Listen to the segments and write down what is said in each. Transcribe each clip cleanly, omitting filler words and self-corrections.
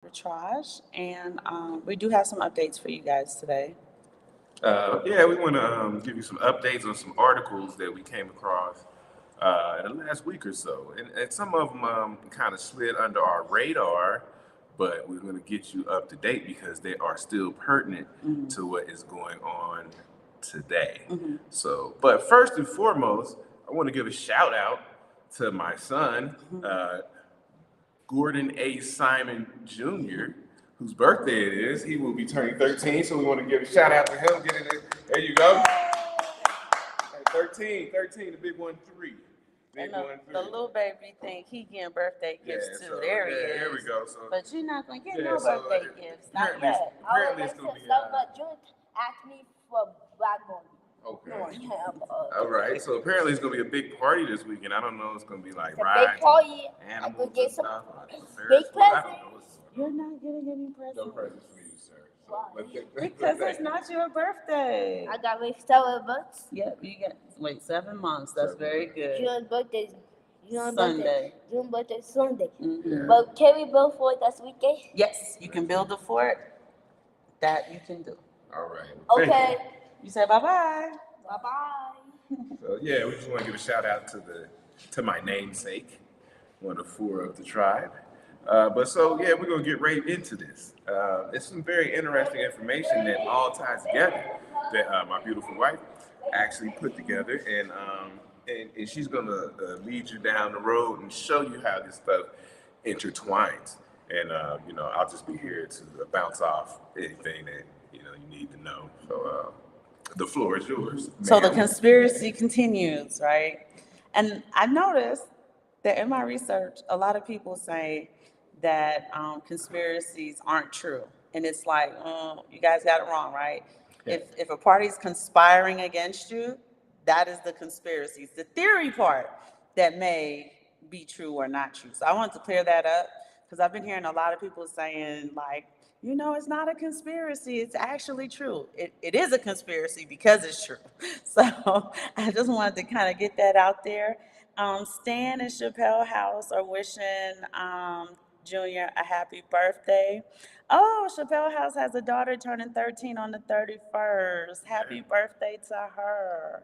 Arbitrage, and we do have some updates for you guys today. Yeah, we want to give you some updates on some articles that we came across in the last week or so. And some of them kind of slid under our radar, but we're going to get you up to date because they are still pertinent to what is going on today. So, but first and foremost, I want to give a shout out to my son, Gordon A. Simon Jr., whose birthday it is. He will be turning 13, so we want to give a shout out to him. Get in there. There you go. 13, the big 1-3. And the little baby think he getting birthday gifts too. There he is. Here we go. So, but you're not gonna get no birthday gifts. Not apparently, yet. apparently it's gonna be. But June asked me for black money. Okay. All right. So apparently it's gonna be a big party this weekend. I don't know. It's gonna be like It's a rides, big party. animals, get and some stuff. big I don't know. You're not getting any presents. No presents for you, sir. So, Why? Because it's not your birthday. I got like 7 months. Yep, you get 7 months. That's very good. June's birthday. Sunday. June's birthday Sunday. Mhm. But can we build for it this weekend? Yes, you can build a fort. That you can do. All right. Okay. You say bye-bye. Bye-bye. So yeah, we just want to give a shout out to my namesake, one of 4 of the tribe. But so yeah, we're gonna get right into this. It's some very interesting information that all ties together that my beautiful wife actually put together, and she's gonna lead you down the road and show you how this stuff intertwines. And I'll just be here to bounce off anything that you need to know. So the floor is yours. So the ma'am. conspiracy continues, right? And I noticed that in my research, a lot of people say that conspiracies aren't true. And it's like, you guys got it wrong, right? Yeah. If a party's conspiring against you, that is the conspiracy. It's the theory part that may be true or not true. So I wanted to clear that up because I've been hearing a lot of people saying like, it's not a conspiracy. It's actually true. It is a conspiracy because it's true. So I just wanted to kind of get that out there. Stan and Chappelle House are wishing Junior a happy birthday. Oh, Chappelle House has a daughter turning 13 on the 31st. Happy birthday to her.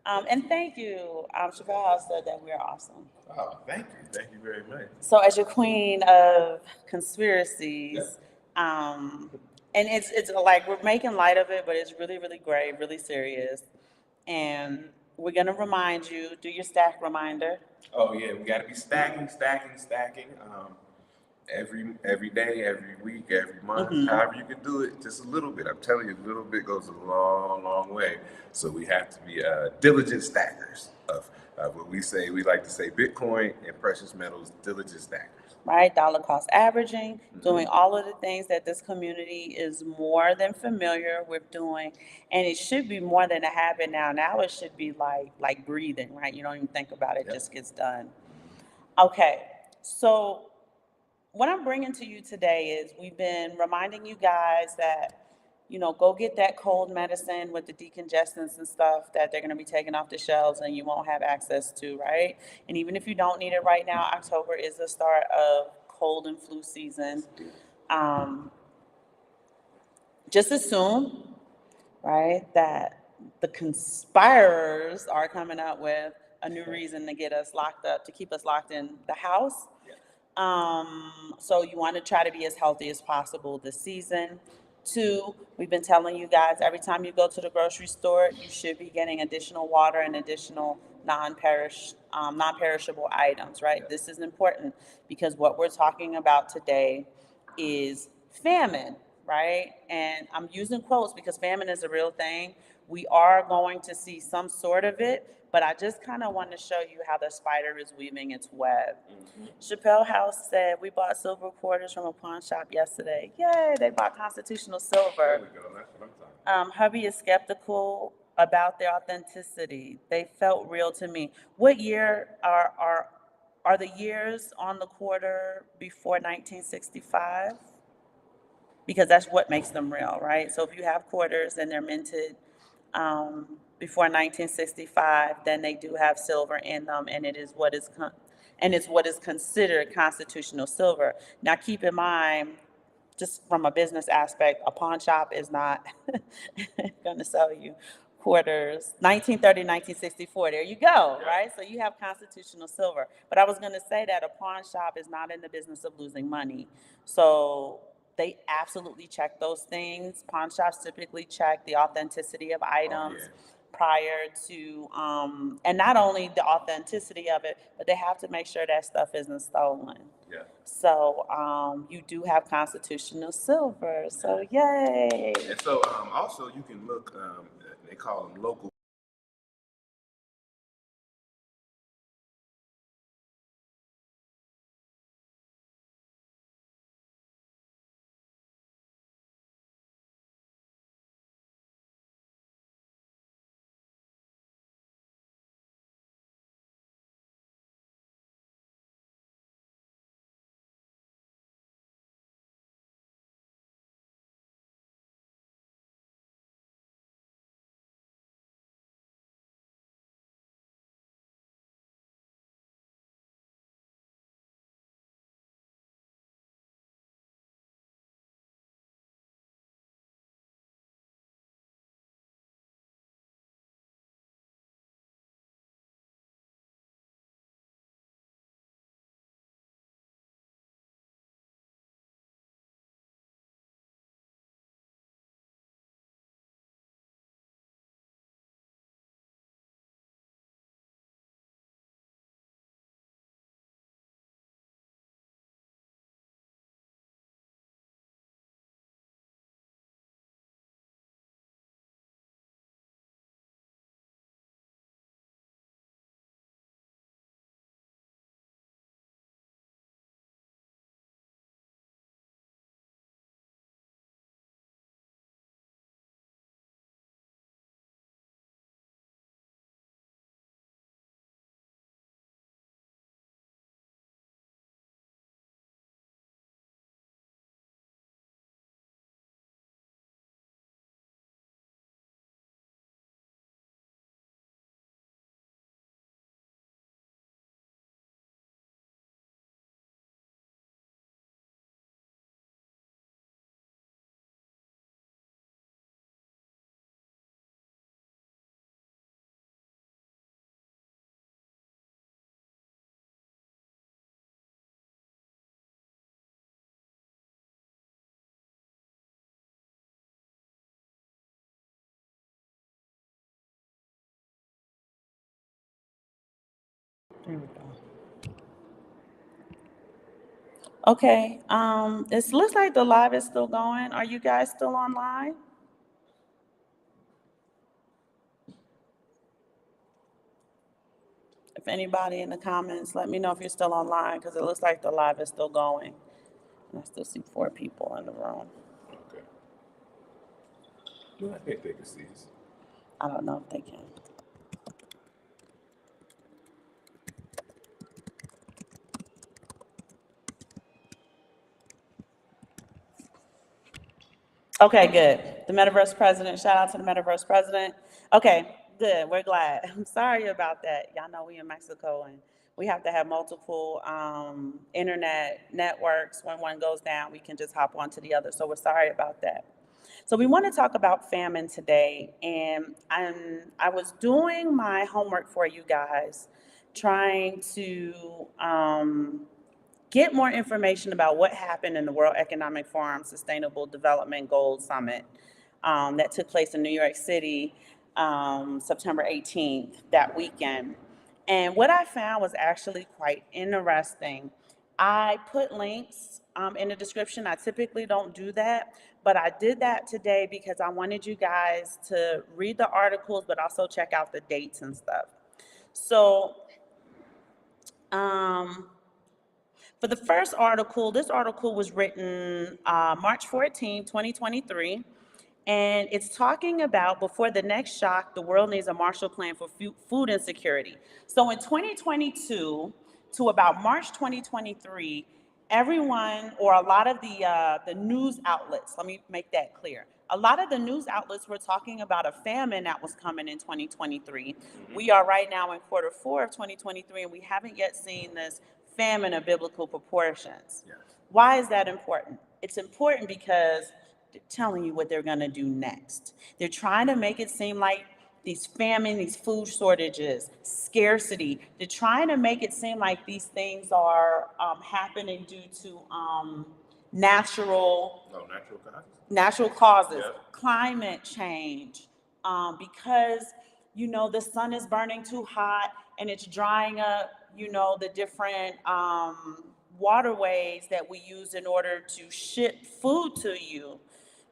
And thank you. Chappelle House said that we're awesome. Oh, thank you. Thank you very much. So as your queen of conspiracies, and it's like we're making light of it, but it's really, really great, really serious. And we're gonna remind you, do your stack reminder. Oh yeah, we got to be stacking. Every day, every week, every month, however you can do it, just a little bit. I'm telling you, a little bit goes a long, long way. So we have to be diligent stackers of what we say. We like to say Bitcoin and precious metals, diligent stackers. Right, dollar cost averaging, doing all of the things that this community is more than familiar with doing, and it should be more than a habit now. Now it should be like breathing, right? You don't even think about it; it just gets done. Okay, so what I'm bringing to you today is we've been reminding you guys that, go get that cold medicine with the decongestants and stuff that they're going to be taking off the shelves and you won't have access to, right? And even if you don't need it right now, October is the start of cold and flu season. Just assume, right, that the conspirators are coming up with a new reason to get us locked up, to keep us locked in the house. So you want to try to be as healthy as possible this season. 2, we've been telling you guys every time you go to the grocery store, you should be getting additional water and additional non-perishable items, right? This is important because what we're talking about today is famine, right? And I'm using quotes because famine is a real thing. We are going to see some sort of it, but I just kind of want to show you how the spider is weaving its web. Chappelle House said, we bought silver quarters from a pawn shop yesterday. Yay, they bought constitutional silver. There we go. That's what I'm talking about. Hubby is skeptical about their authenticity. They felt real to me. What year are the years on the quarter before 1965? Because that's what makes them real, right? So if you have quarters and they're minted before 1965, then they do have silver in them, and it's what is considered constitutional silver. Now, keep in mind, just from a business aspect, a pawn shop is not going to sell you quarters. 1930, 1964, there you go, right? So you have constitutional silver. But I was going to say that a pawn shop is not in the business of losing money. So they absolutely check those things. Pawn shops typically check the authenticity of items prior to, and not only the authenticity of it, but they have to make sure that stuff isn't stolen. Yeah. So you do have constitutional silver. So yay. And so also you can look, they call them local. There we go. Okay, it looks like the live is still going. Are you guys still online? If anybody in the comments, let me know if you're still online, because it looks like the live is still going. And I still see 4 people in the room. Okay. No, I think they can see us. I don't know if they can. Okay, good. The Metaverse President, shout out to the Metaverse President. Okay, good, we're glad. I'm sorry about that. Y'all know we in Mexico and we have to have multiple internet networks. When one goes down, we can just hop onto the other. So we're sorry about that. So we want to talk about famine today. And I was doing my homework for you guys, trying to get more information about what happened in the World Economic Forum Sustainable Development Goals Summit that took place in New York City September 18th, that weekend. And what I found was actually quite interesting. I put links in the description. I typically don't do that, but I did that today because I wanted you guys to read the articles, but also check out the dates and stuff. So, for the first article, this article was written March 14, 2023, and it's talking about before the next shock, the world needs a Marshall Plan for food insecurity. So in 2022 to about March 2023, everyone, or a lot of the news outlets, let me make that clear. A lot of the news outlets were talking about a famine that was coming in 2023. We are right now in Q4 of 2023, and we haven't yet seen this famine of biblical proportions. Yes. Why is that important? It's important because they're telling you what they're going to do next. They're trying to make it seem like these famine, these food shortages, scarcity, they're trying to make it seem like these things are happening due to natural No, natural causes. natural causes, Yeah. climate change, because the sun is burning too hot and it's drying up, the different waterways that we use in order to ship food to you.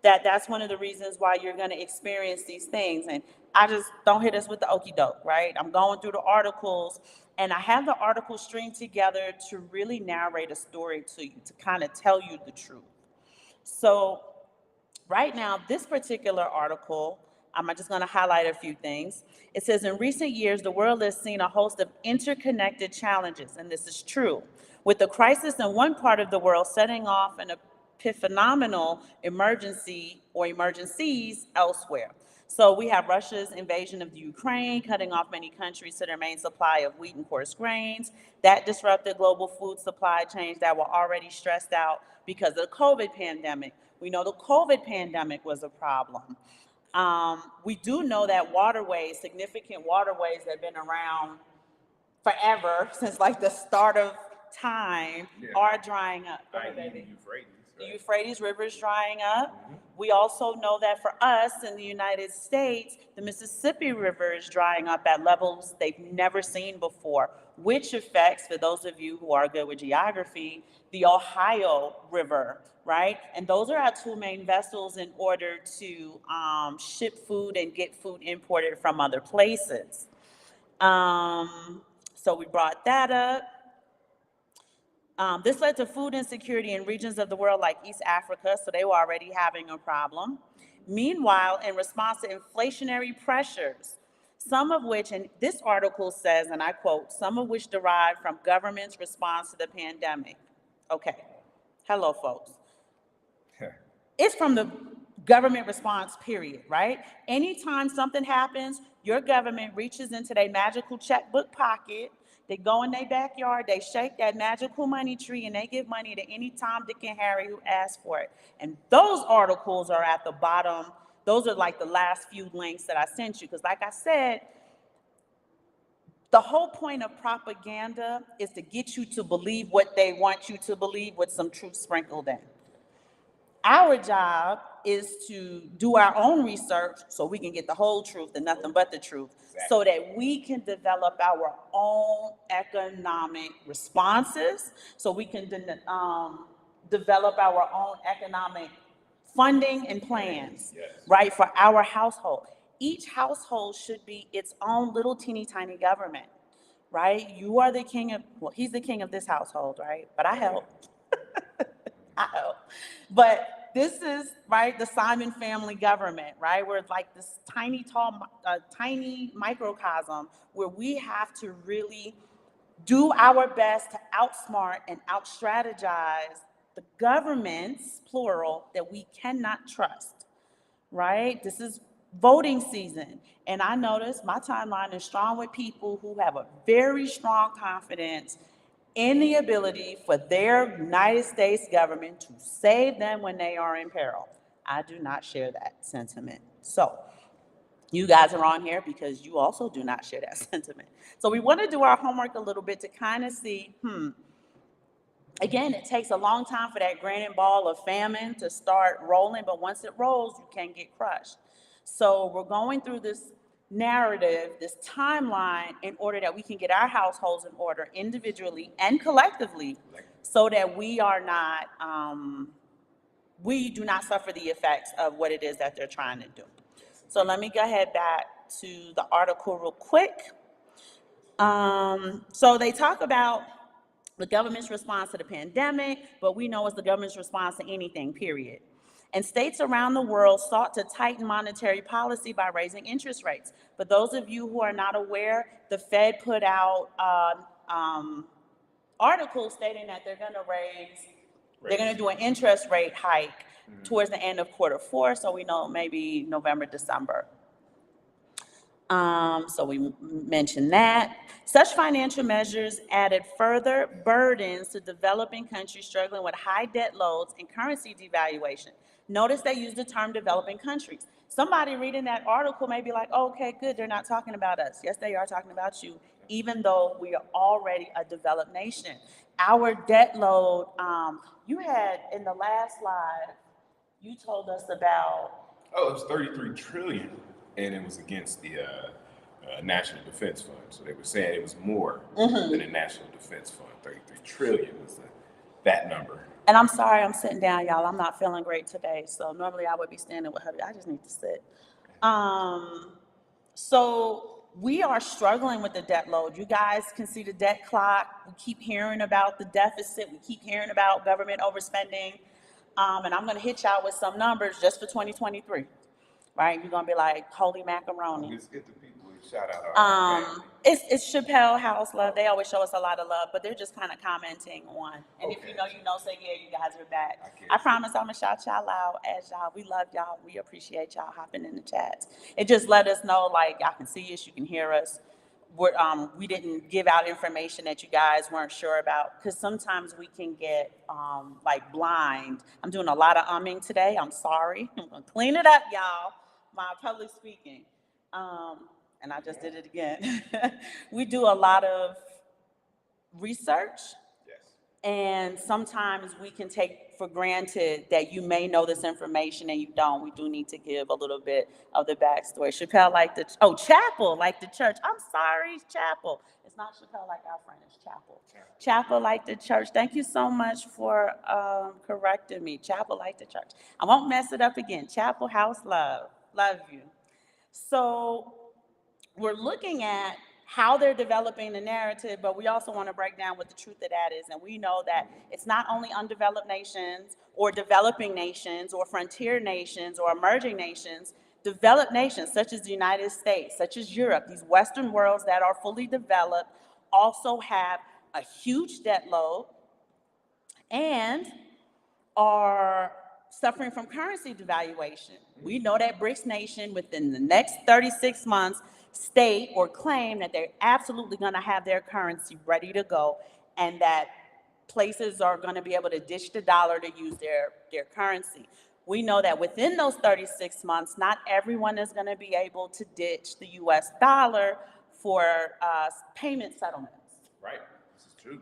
That's one of the reasons why you're going to experience these things. And I just don't hit us with the okey doke, right? I'm going through the articles, and I have the articles stringed together to really narrate a story to you, to kind of tell you the truth. So right now, this particular article, I'm just going to highlight a few things. It says, in recent years, the world has seen a host of interconnected challenges, and this is true, with the crisis in one part of the world setting off an epiphenomenal emergency or emergencies elsewhere. So we have Russia's invasion of the Ukraine, cutting off many countries to their main supply of wheat and coarse grains. That disrupted global food supply chains that were already stressed out because of the COVID pandemic. We know the COVID pandemic was a problem. We do know that waterways, significant waterways that have been around forever, since like the start of time, are drying up. Go ahead, baby. The Euphrates River is drying up. We also know that for us in the United States, the Mississippi River is drying up at levels they've never seen before, which affects, for those of you who are good with geography, the Ohio River, right? And those are our two main vessels in order to ship food and get food imported from other places. So we brought that up. This led to food insecurity in regions of the world like East Africa, so they were already having a problem. Meanwhile, in response to inflationary pressures, some of which, and this article says, and I quote, some of which derived from government's response to the pandemic. Okay, hello, folks. It's from the government response, period, right? Anytime something happens, your government reaches into their magical checkbook pocket. They go in their backyard, they shake that magical money tree, and they give money to any Tom, Dick, and Harry who asks for it. And those articles are at the bottom. Those are like the last few links that I sent you. Because like I said, the whole point of propaganda is to get you to believe what they want you to believe with some truth sprinkled in. Our job is to do our own research so we can get the whole truth and nothing but the truth, so that we can develop our own economic responses, so we can develop our own economic funding and plans, right, for our household. Each household should be its own little teeny tiny government, right? You are the king of, well, he's the king of this household, right? But I help. I help. But this is, right, the Simon family government, right? We're like this tiny microcosm where we have to really do our best to outsmart and outstrategize the governments, plural, that we cannot trust, right? This is voting season. And I notice my timeline is strong with people who have a very strong confidence in the ability for their United States government to save them when they are in peril. I do not share that sentiment. So you guys are on here because you also do not share that sentiment. So we want to do our homework a little bit to kind of see, again, it takes a long time for that granite ball of famine to start rolling, but once it rolls, you can get crushed. So we're going through this narrative, this timeline, in order that we can get our households in order individually and collectively, so that we are not, we do not suffer the effects of what it is that they're trying to do. So let me go ahead back to the article real quick. So they talk about the government's response to the pandemic, but we know it's the government's response to anything, period. And states around the world sought to tighten monetary policy by raising interest rates. For those of you who are not aware, the Fed put out articles stating that they're going to do an interest rate hike towards the end of quarter four, so we know maybe November, December. So we mentioned that. Such financial measures added further burdens to developing countries struggling with high debt loads and currency devaluation. Notice they use the term developing countries. Somebody reading that article may be like, oh, okay, good, they're not talking about us. Yes, they are talking about you, even though we are already a developed nation. Our debt load, you had in the last slide, you told us about. Oh, it was 33 trillion, and it was against the National Defense Fund. So they were saying it was more than the National Defense Fund. 33 trillion was that number. And I'm sorry, I'm sitting down, y'all. I'm not feeling great today. So normally I would be standing with hubby. I just need to sit. So we are struggling with the debt load. You guys can see the debt clock. We keep hearing about the deficit. We keep hearing about government overspending. And I'm going to hit y'all with some numbers just for 2023. Right? You're going to be like, holy macaroni. Let's get the people a shout out. Our family. It's Chappelle House Love. They always show us a lot of love, but they're just kind of commenting on. And if Okay. you know, say, yeah, you guys are back. I I promise I'm going to shout y'all out as y'all. We love y'all. We appreciate y'all hopping in the chats. It just let us know, like, y'all can see us, you can hear us. We didn't give out information that you guys weren't sure about, because sometimes we can get like blind. I'm doing a lot of umming today. I'm sorry. I'm going to clean it up, y'all. My public speaking. And I just did it again. We do a lot of research, Yes. and sometimes we can take for granted that you may know this information and you don't. We do need to give a little bit of the backstory. Chappelle like Chapel like the church. I'm sorry, Chapel. It's not Chappelle like our friend, it's Chapel. Chapel like the church. Thank you so much for correcting me. Chapel like the church. I won't mess it up again. Chapel House Love. Love you. So we're looking at how they're developing the narrative, but we also want to break down what the truth of that is. And we know that it's not only undeveloped nations or developing nations or frontier nations or emerging nations. Developed nations such as the United States, such as Europe, these Western worlds that are fully developed also have a huge debt load and are suffering from currency devaluation. We know that BRICS nation within the next 36 months state or claim that they're absolutely going to have their currency ready to go, and that places are going to be able to ditch the dollar to use their currency. We know that within those 36 months, not everyone is going to be able to ditch the US dollar for payment settlements. Right. This is true.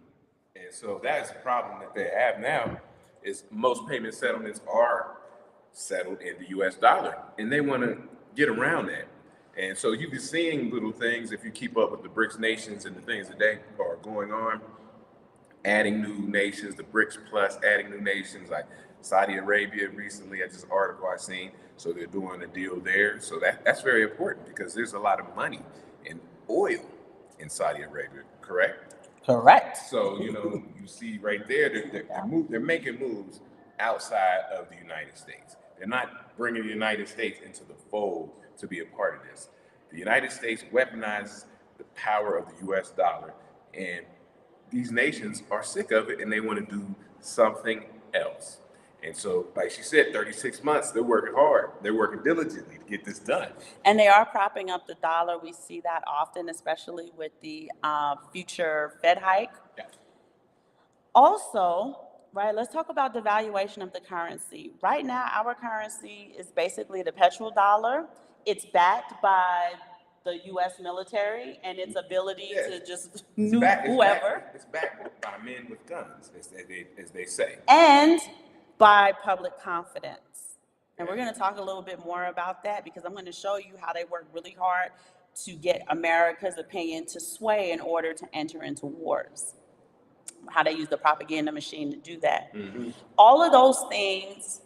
And so that's the problem that they have now is most payment settlements are settled in the US dollar, and they want to get around that. And so you've been seeing little things, if you keep up with the BRICS nations and the things that they are going on, adding new nations, the BRICS plus adding new nations like Saudi Arabia recently, at this article I seen, so they're doing a deal there. So that's very important because there's a lot of money in oil in Saudi Arabia, correct? Correct. So, you see right there, they're making moves outside of the United States. They're not bringing the United States into the fold to be a part of this. The United States weaponizes the power of the US dollar, and these nations are sick of it and they want to do something else. And so, like she said, 36 months, they're working hard. They're working diligently to get this done. And they are propping up the dollar. We see that often, especially with the future Fed hike. Yeah. Also, right, let's talk about the valuation of the currency. Right now, our currency is basically the petrodollar. It's backed by the U.S. military and its ability to just nuke whoever. It's backed by men with guns, as they say. And by public confidence. And we're going to talk a little bit more about that because I'm going to show you how they work really hard to get America's opinion to sway in order to enter into wars. How they use the propaganda machine to do that. Mm-hmm. All of those things,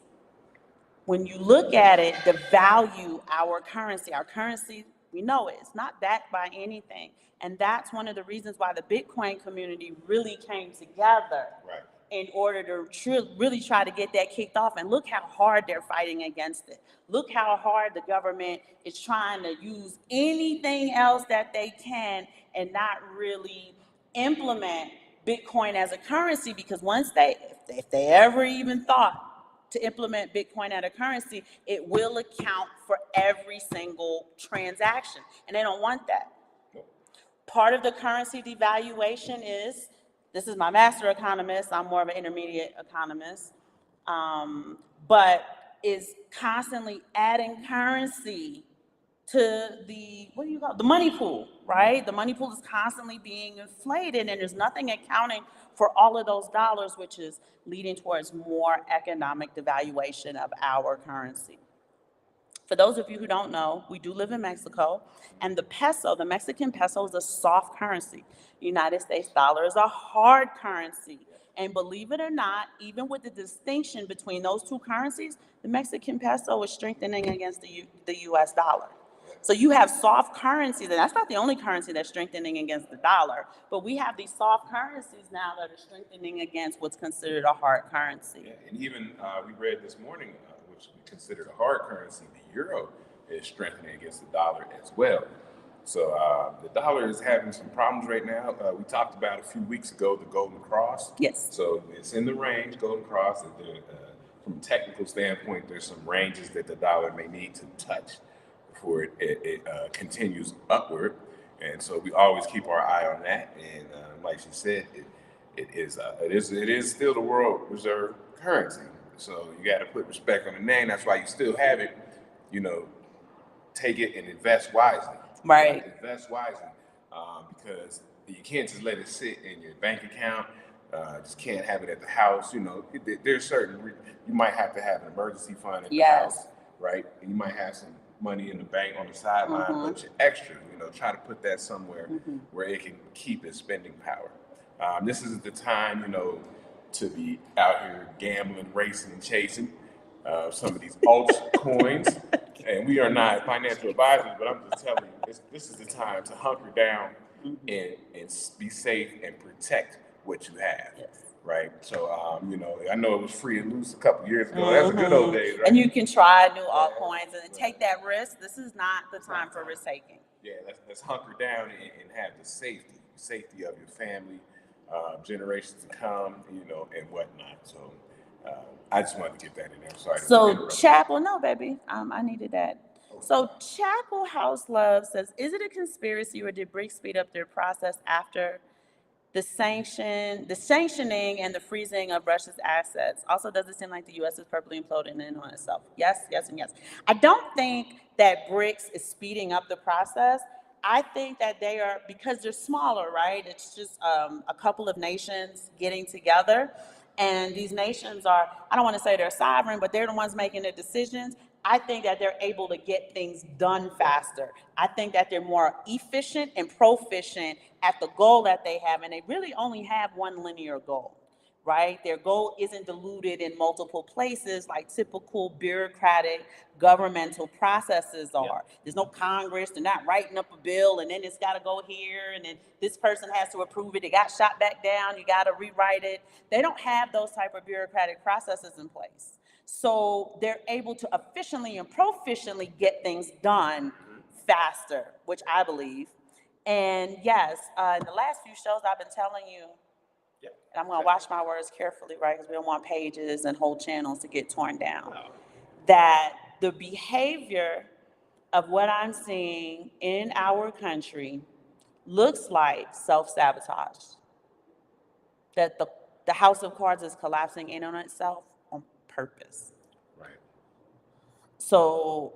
when you look at it, devalue our currency. Our currency, we know it, it's not backed by anything. And that's one of the reasons why the Bitcoin community really came together. Right. In order to really try to get that kicked off. And look how hard they're fighting against it. Look how hard the government is trying to use anything else that they can and not really implement Bitcoin as a currency, because once if they ever even thought to implement Bitcoin as a currency, it will account for every single transaction. And they don't want that. Part of the currency devaluation is, this is my master economist, I'm more of an intermediate economist, but is constantly adding currency to the, what do you call it? The money pool, right? The money pool is constantly being inflated, and there's nothing accounting for all of those dollars, which is leading towards more economic devaluation of our currency. For those of you who don't know, we do live in Mexico, and the peso, the Mexican peso, is a soft currency. United States dollar is a hard currency. And believe it or not, even with the distinction between those two currencies, the Mexican peso is strengthening against the US dollar. So you have soft currencies, and that's not the only currency that's strengthening against the dollar, but we have these soft currencies now that are strengthening against what's considered a hard currency. Yeah, and even we read this morning, which we considered a hard currency, the euro is strengthening against the dollar as well. So the dollar is having some problems right now. We talked about a few weeks ago the Golden Cross. Yes. So it's in the range, Golden Cross. From a technical standpoint, there's some ranges that the dollar may need to touch before it continues upward. And so we always keep our eye on that. And like she said, it is still the world reserve currency. So you got to put respect on the name. That's why you still have it. Take it and invest wisely. Right. Invest wisely, because you can't just let it sit in your bank account. Just can't have it at the house. There's certain, you might have to have an emergency fund at the house, right? And you might have some money in the bank on the sideline, but your extra, try to put that somewhere where it can keep its spending power. This isn't the time, to be out here gambling, racing, and chasing some of these altcoins. And we are not financial advisors, but I'm just telling you, this is the time to hunker down and be safe and protect what you have, right? So, I know it was free and loose a couple years ago. That's a good old days, right? And you can try new altcoins and take that risk. This is not the time for risk taking. Yeah, let's hunker down and have the safety of your family, generations to come, and whatnot. So. I just wanted to get that in there. Sorry. So Chapel, no, baby, I needed that. So Chapel House Love says, is it a conspiracy, or did BRICS speed up their process after the sanctioning and the freezing of Russia's assets? Also, does it seem like the U.S. is purposely imploding in on itself? Yes, yes, and yes. I don't think that BRICS is speeding up the process. I think that they are, because they're smaller, right? It's just a couple of nations getting together. And these nations are, I don't want to say they're sovereign, but they're the ones making the decisions. I think that they're able to get things done faster. I think that they're more efficient and proficient at the goal that they have. And they really only have one linear goal, right? Their goal isn't diluted in multiple places like typical bureaucratic governmental processes are. Yeah. There's no Congress. They're not writing up a bill and then it's got to go here and then this person has to approve it. It got shot back down. You got to rewrite it. They don't have those type of bureaucratic processes in place. So they're able to efficiently and proficiently get things done faster, which I believe. And yes, in the last few shows, I've been telling you, and I'm going to watch my words carefully, right? Because we don't want pages and whole channels to get torn down. No. That the behavior of what I'm seeing in our country looks like self-sabotage. That the house of cards is collapsing in on itself on purpose. Right. So,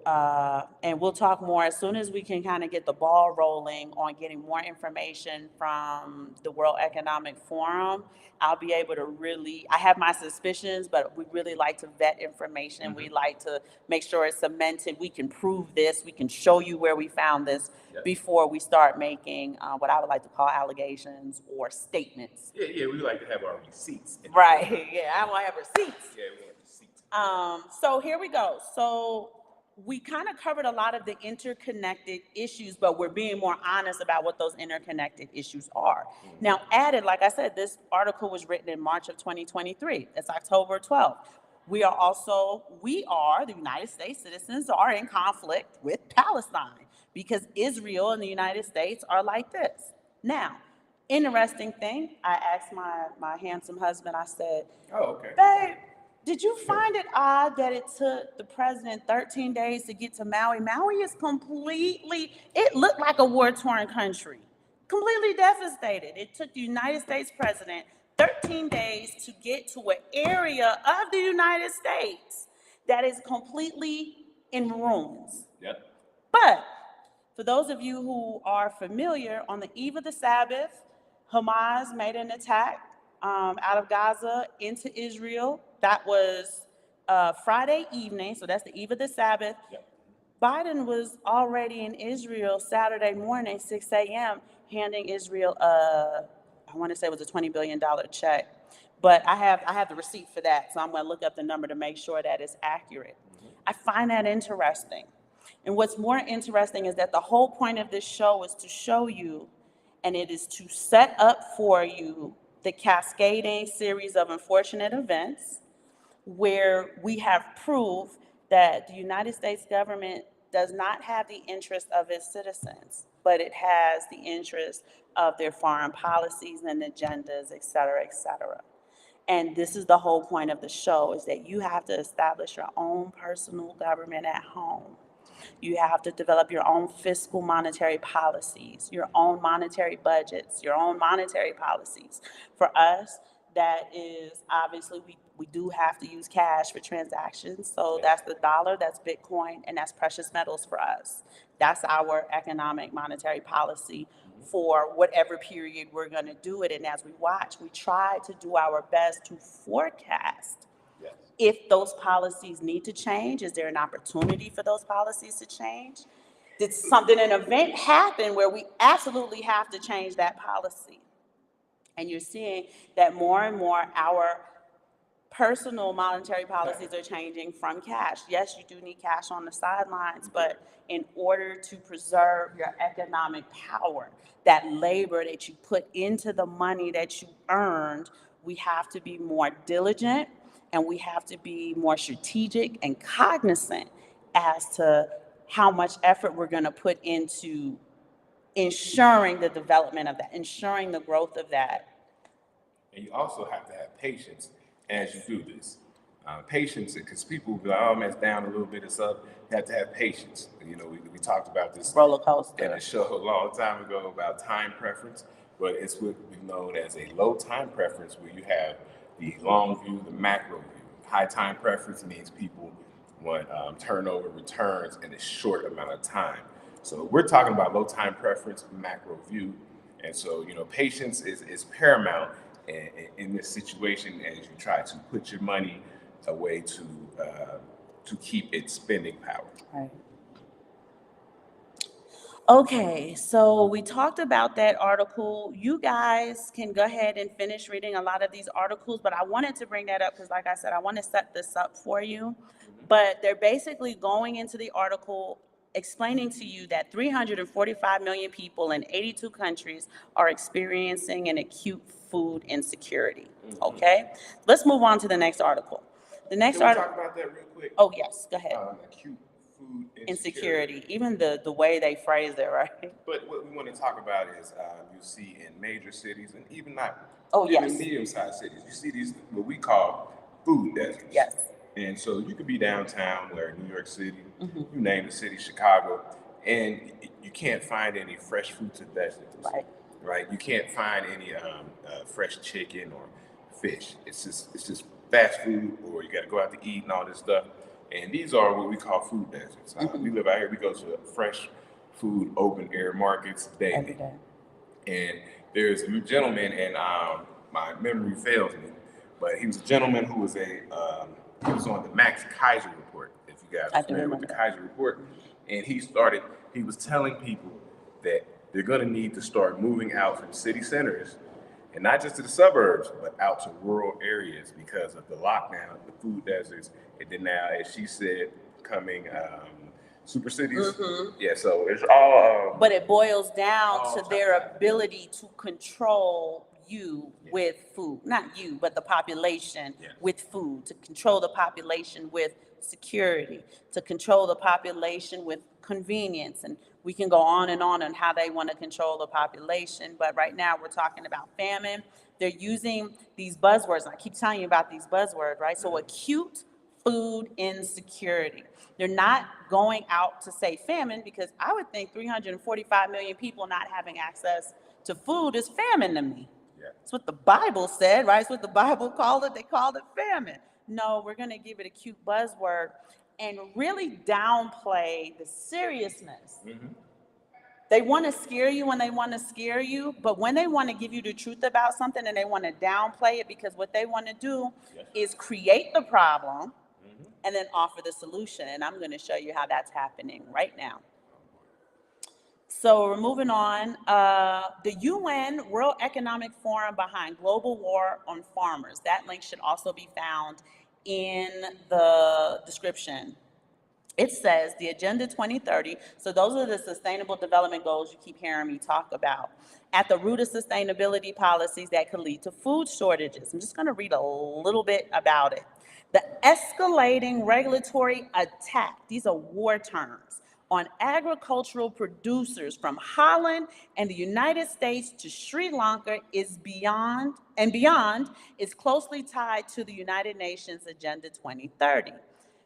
and we'll talk more as soon as we can kind of get the ball rolling on getting more information from the World Economic Forum. I'll be able to really, I have my suspicions, but we really like to vet information. We like to make sure it's cemented. We can prove this. We can show you where we found this before we start making what I would like to call allegations or statements. Yeah, we like to have our receipts. Right, yeah, I want to have receipts. Yeah, we want receipts. So here we go. So we kind of covered a lot of the interconnected issues, but we're being more honest about what those interconnected issues are. Now, added, like I said, this article was written in March of 2023. It's October 12th. The United States citizens are in conflict with Palestine because Israel and the United States are like this. Now, interesting thing, I asked my handsome husband, I said, oh, okay. Babe, Did you find it odd that it took the president 13 days to get to Maui? Maui is completely, it looked like a war-torn country, completely devastated. It took the United States president 13 days to get to an area of the United States that is completely in ruins. Yep. But for those of you who are familiar, on the eve of the Sabbath, Hamas made an attack out of Gaza into Israel. That was Friday evening, so that's the eve of the Sabbath. Yep. Biden was already in Israel Saturday morning, 6 a.m., handing Israel I want to say it was a $20 billion check. But I have the receipt for that, so I'm going to look up the number to make sure that it's accurate. I find that interesting. And what's more interesting is that the whole point of this show is to show you, and it is to set up for you the cascading series of unfortunate events where we have proof that the United States government does not have the interest of its citizens, but it has the interest of their foreign policies and agendas, et cetera, et cetera. And this is the whole point of the show, is that you have to establish your own personal government at home. You have to develop your own fiscal monetary policies, your own monetary budgets, your own monetary policies. For us, that is obviously we do have to use cash for transactions. So that's the dollar, that's Bitcoin, and that's precious metals for us. That's our economic monetary policy for whatever period we're going to do it. And as we watch, we try to do our best to forecast if those policies need to change. Is there an opportunity for those policies to change? Did an event happen where we absolutely have to change that policy? And you're seeing that more and more our personal monetary policies are changing from cash. Yes, you do need cash on the sidelines, but in order to preserve your economic power, that labor that you put into the money that you earned, we have to be more diligent, and we have to be more strategic and cognizant as to how much effort we're going to put into ensuring the development of that, ensuring the growth of that. And you also have to have patience as you do this. Patience, because people will be like, oh man, it's down a little bit, it's up. You have to have patience. You know, we talked about this roller coaster in a show a long time ago about time preference, but it's what we know as a low time preference, where you have the long view, the macro view. High time preference means people want turnover returns in a short amount of time. So we're talking about low time preference, macro view. And so, you know, patience is paramount in this situation as you try to put your money away to keep its spending power. Right. Okay, so we talked about that article. You guys can go ahead and finish reading a lot of these articles, but I wanted to bring that up because, like I said, I want to set this up for you. But they're basically going into the article explaining to you that 345 million people in 82 countries are experiencing an acute food insecurity. Okay, let's move on to the next article. The next Can we article. talk about that real quick? Oh yes, go ahead. Acute food Insecurity, even the way they phrase it, right? But what we want to talk about is you see in major cities and even not yes, medium-sized cities, you see these what we call food deserts. Yes. And so you could be downtown, where New York City, you name the city, Chicago, and you can't find any fresh fruits and vegetables. Right. You can't find any fresh chicken or fish. It's just fast food, or you got to go out to eat and all this stuff. And these are what we call food deserts. We live out here. We go to fresh food open air markets daily. Every day. And there's a gentleman, and my memory fails me, but he was a gentleman who was he was on the Max Kaiser report, if you guys are familiar with the Kaiser report. And he was telling people that they're going to need to start moving out from city centers, and not just to the suburbs, but out to rural areas because of the lockdown, the food deserts, and then now, as she said, coming super cities. Yeah, so it's all. But it boils down to their ability to control you with food. Not you, but the population with food. To control the population with security. To control the population with convenience. And we can go on how they want to control the population. But right now we're talking about famine. They're using these buzzwords, and I keep telling you about these buzzwords, right? So acute food insecurity. They're not going out to say famine, because I would think 345 million people not having access to food is famine to me. Yeah. That's what the Bible said, right? It's what the Bible called it. They called it famine. No, we're going to give it a cute buzzword and really downplay the seriousness. Mm-hmm. They want to scare you when they want to scare you, but when they want to give you the truth about something and they want to downplay it, because what they want to do is create the problem and then offer the solution. And I'm going to show you how that's happening right now. So we're moving on. The UN World Economic Forum behind global war on farmers. That link should also be found in the description. It says the Agenda 2030, so those are the sustainable development goals you keep hearing me talk about. At the root of sustainability policies that could lead to food shortages. I'm just going to read a little bit about it. The escalating regulatory attack, these are war terms, on agricultural producers from Holland and the United States to Sri Lanka is beyond is closely tied to the United Nations Agenda 2030.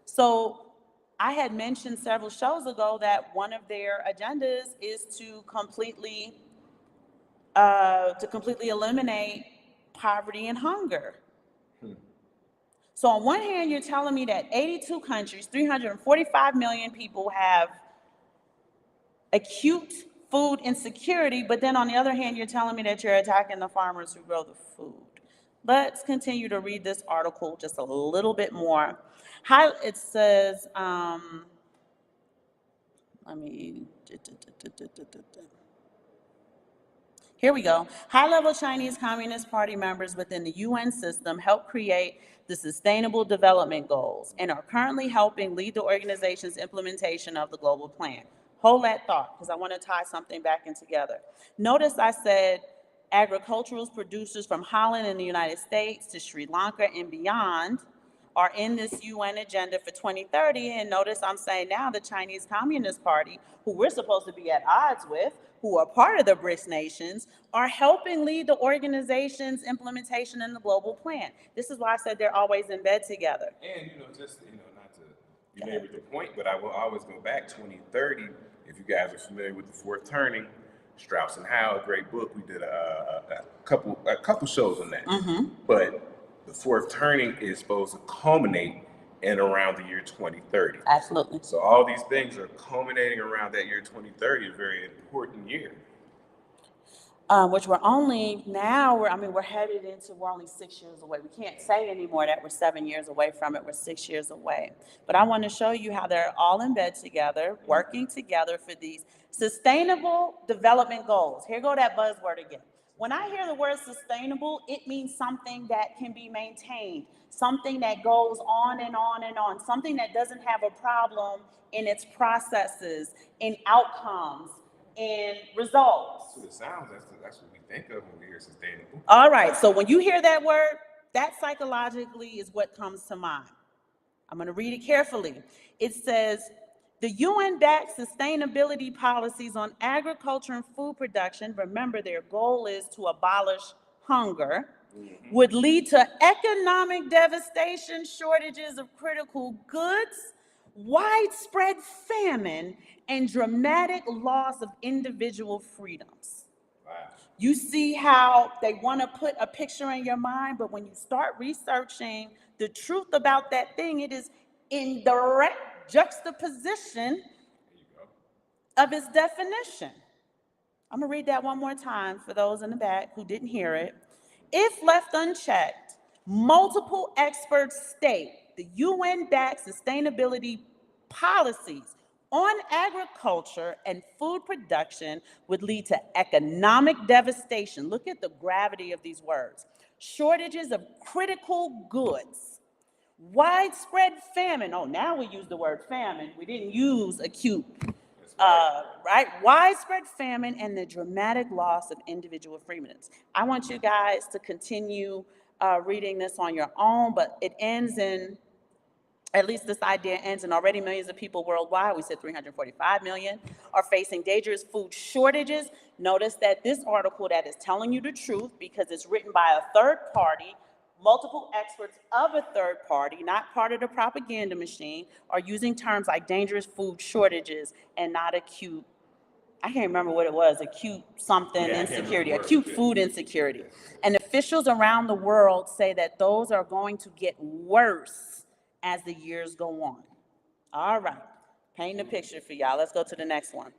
So I had mentioned several shows ago that one of their agendas is to completely eliminate poverty and hunger. So on one hand, you're telling me that 82 countries, 345 million people have acute food insecurity, but then on the other hand, you're telling me that you're attacking the farmers who grow the food. Let's continue to read this article just a little bit more. It says, here we go. High-level Chinese Communist Party members within the UN system help create the Sustainable Development Goals and are currently helping lead the organization's implementation of the global plan. Hold that thought, because I want to tie something back in together. Notice I said agricultural producers from Holland and the United States to Sri Lanka and beyond are in this UN agenda for 2030. And notice I'm saying now the Chinese Communist Party, who we're supposed to be at odds with, who are part of the BRICS nations, are helping lead the organization's implementation in the global plan. This is why I said they're always in bed together. And, not to belabor the point, but I will always go back 2030. If you guys are familiar with The Fourth Turning, Strauss and Howe, a great book. We did a couple shows on that. Mm-hmm. But The Fourth Turning is supposed to culminate in around the year 2030. Absolutely. So all these things are culminating around that year 2030, a very important year. Which we're only now, we're headed into, we're only 6 years away. We can't say anymore that we're 7 years away from it. We're 6 years away. But I want to show you how they're all in bed together, working together for these sustainable development goals. Here go that buzzword again. When I hear the word sustainable, it means something that can be maintained, something that goes on and on and on, something that doesn't have a problem in its processes, in outcomes, in results. So it sounds, that's what we think of when we hear sustainable. All right, so when you hear that word, that psychologically is what comes to mind. I'm going to read it carefully. It says, the UN-backed sustainability policies on agriculture and food production, remember their goal is to abolish hunger, would lead to economic devastation, shortages of critical goods, widespread famine, and dramatic loss of individual freedoms. Wow. You see how they want to put a picture in your mind, but when you start researching the truth about that thing, it is in direct juxtaposition of its definition. I'm going to read that one more time for those in the back who didn't hear it. If left unchecked, multiple experts state the UN-backed sustainability policies on agriculture and food production would lead to economic devastation. Look at the gravity of these words. Shortages of critical goods, widespread famine. Oh, now we use the word famine. We didn't use acute. Right? Widespread famine and the dramatic loss of individual freedoms. I want you guys to continue reading this on your own, but it ends in At least this idea ends, and already millions of people worldwide, we said 345 million, are facing dangerous food shortages. Notice that this article that is telling you the truth, because it's written by a third party, multiple experts of a third party, not part of the propaganda machine, are using terms like dangerous food shortages and not acute, I can't remember what it was, acute something insecurity, acute food insecurity. And officials around the world say that those are going to get worse as the years go on. All right, paint a picture for y'all. Let's go to the next one.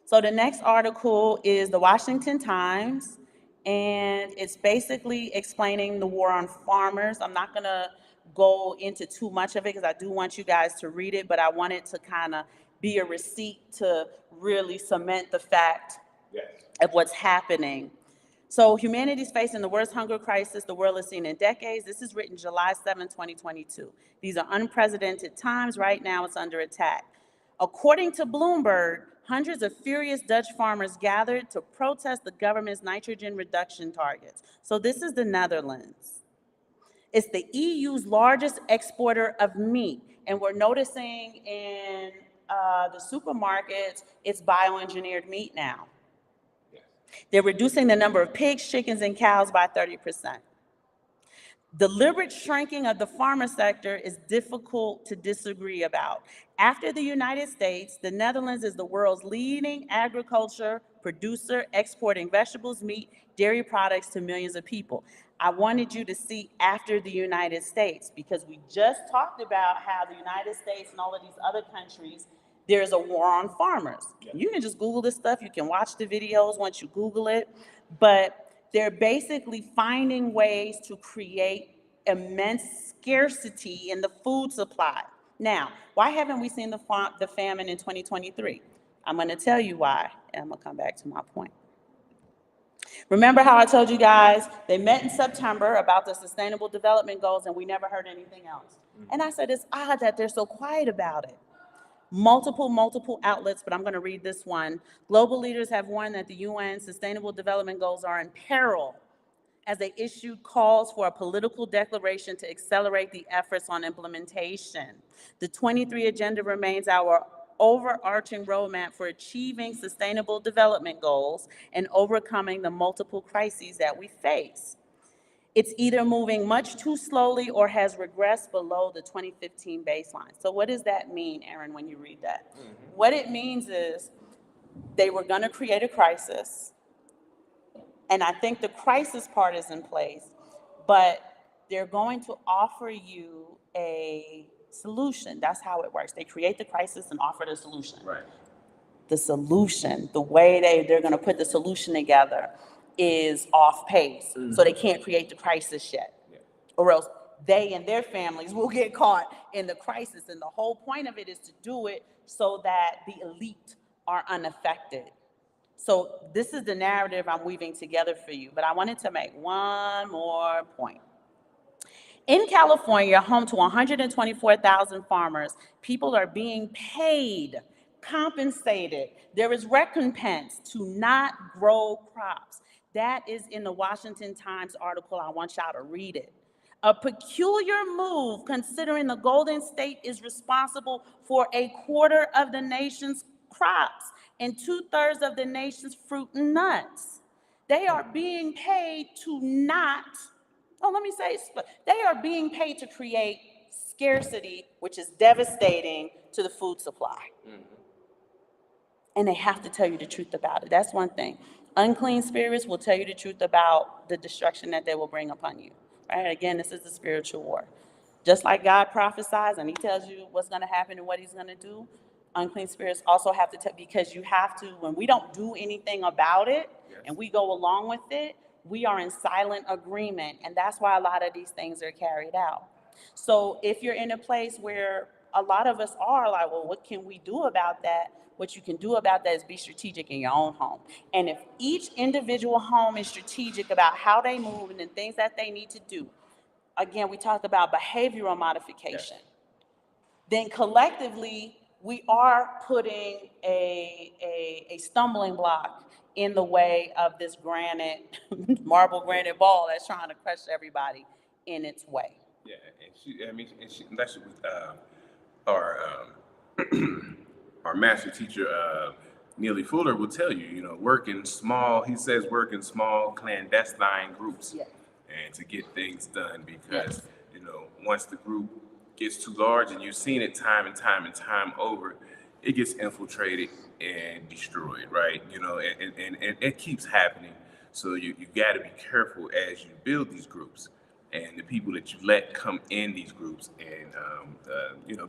So the next article is the Washington Times, and it's basically explaining the war on farmers. I'm not gonna go into too much of it because I do want you guys to read it, but I want it to kind of be a receipt to really cement the fact of what's happening. So humanity's facing the worst hunger crisis the world has seen in decades. This is written July 7, 2022. These are unprecedented times. Right now, it's under attack. According to Bloomberg, hundreds of furious Dutch farmers gathered to protest the government's nitrogen reduction targets. So this is the Netherlands. It's the EU's largest exporter of meat. And we're noticing in the supermarkets, it's bioengineered meat now. They're reducing the number of pigs, chickens, and cows by 30%. Deliberate shrinking of the farmer sector is difficult to disagree about. After the United States, the Netherlands is the world's leading agriculture producer, exporting vegetables, meat, dairy products to millions of people. I wanted you to see after the United States, because we just talked about how the United States and all of these other countries, there's a war on farmers. You can just Google this stuff. You can watch the videos once you Google it. But they're basically finding ways to create immense scarcity in the food supply. Now, why haven't we seen the famine in 2023? I'm going to tell you why, and I'm going to come back to my point. Remember how I told you guys they met in September about the Sustainable Development Goals, and we never heard anything else? And I said, it's odd that they're so quiet about it. Multiple outlets, but I'm going to read this one. Global leaders have warned that the UN Sustainable Development Goals are in peril as they issued calls for a political declaration to accelerate the efforts on implementation. The 23 agenda remains our overarching roadmap for achieving sustainable development goals and overcoming the multiple crises that we face. It's either moving much too slowly or has regressed below the 2015 baseline. So what does that mean, Aaron, when you read that? What it means is they were going to create a crisis, and I think the crisis part is in place, but they're going to offer you a solution. That's how it works. They create the crisis and offer the solution. Right. The solution, the way they're going to put the solution together is off pace. So they can't create the crisis yet, or else they and their families will get caught in the crisis. And the whole point of it is to do it so that the elite are unaffected. So this is the narrative I'm weaving together for you. But I wanted to make one more point. In California, home to 124,000 farmers, people are being paid, compensated. There is recompense to not grow crops. That is in the Washington Times article. I want y'all to read it. A peculiar move, considering the Golden State is responsible for a quarter of the nation's crops and 2/3 of the nation's fruit and nuts. They are being paid to not, they are being paid to create scarcity, which is devastating to the food supply. And they have to tell you the truth about it. That's one thing. Unclean spirits will tell you the truth about the destruction that they will bring upon you. Right? Again, this is the spiritual war. Just like God prophesies and he tells you what's going to happen and what he's going to do, unclean spirits also have to tell, because you have to, when we don't do anything about it and we go along with it, we are in silent agreement. And that's why a lot of these things are carried out. So if you're in a place where a lot of us are like, well, what can we do about that? What you can do about that is be strategic in your own home. And if each individual home is strategic about how they move and the things that they need to do, again, we talked about behavioral modification, then collectively, we are putting a stumbling block in the way of this marble granite ball that's trying to crush everybody in its way. Yeah, and that's with our our master teacher Neely Fuller will tell you, work in small. He says work in small clandestine groups, Yes. and to get things done Yes. because once the group gets too large, and you've seen it time and time and time over, it gets infiltrated and destroyed, right? And it keeps happening. So you got to be careful as you build these groups and the people that you let come in these groups and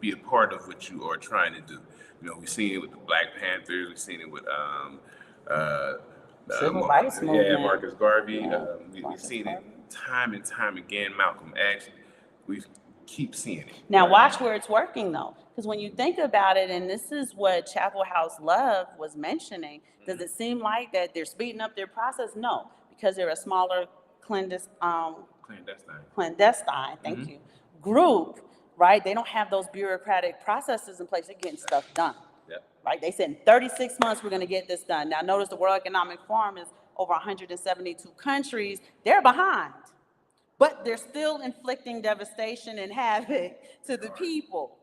be a part of what you are trying to do. We've seen it with the Black Panthers. We've seen it with Civil rights movement. Marcus Garvey. Yeah, We've Marcus seen Garvey. it time and time again. Malcolm X. We keep seeing it. Now watch where it's working though, because when you think about it, and this is what Chapel House Love was mentioning, does it seem like that they're speeding up their process? No, because they're a smaller clandestine, thank you, group, right? They don't have those bureaucratic processes in place. They're getting stuff done. Yep. Right? They said in 36 months, we're going to get this done. Now, notice the World Economic Forum is over 172 countries. They're behind, but they're still inflicting devastation and havoc to the people.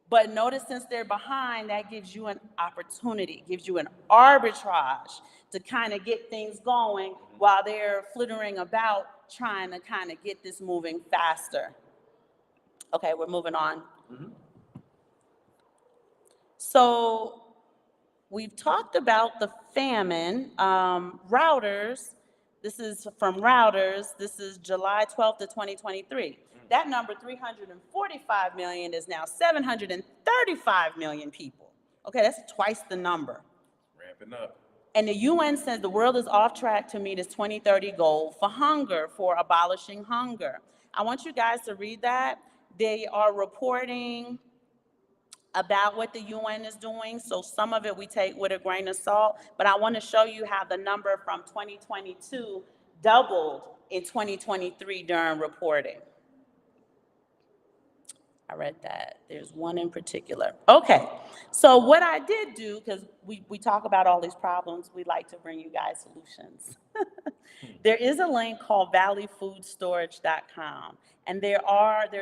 But notice since they're behind, that gives you an opportunity, gives you an arbitrage to kind of get things going while they're flittering about trying to kind of get this moving faster. Okay, we're moving on. So we've talked about the famine. Routers, this is from Routers. This is July 12th of 2023. That number, 345 million, is now 735 million people. Okay, that's twice the number. Ramping up. And the UN says the world is off track to meet its 2030 goal for abolishing hunger. I want you guys to read that. They are reporting about what the UN is doing. So some of it we take with a grain of salt, but I want to show you how the number from 2022 doubled in 2023 during reporting. I read that. There's one in particular. Okay, so what I did do, because we talk about all these problems, we like to bring you guys solutions. There is a link called valleyfoodstorage.com, and there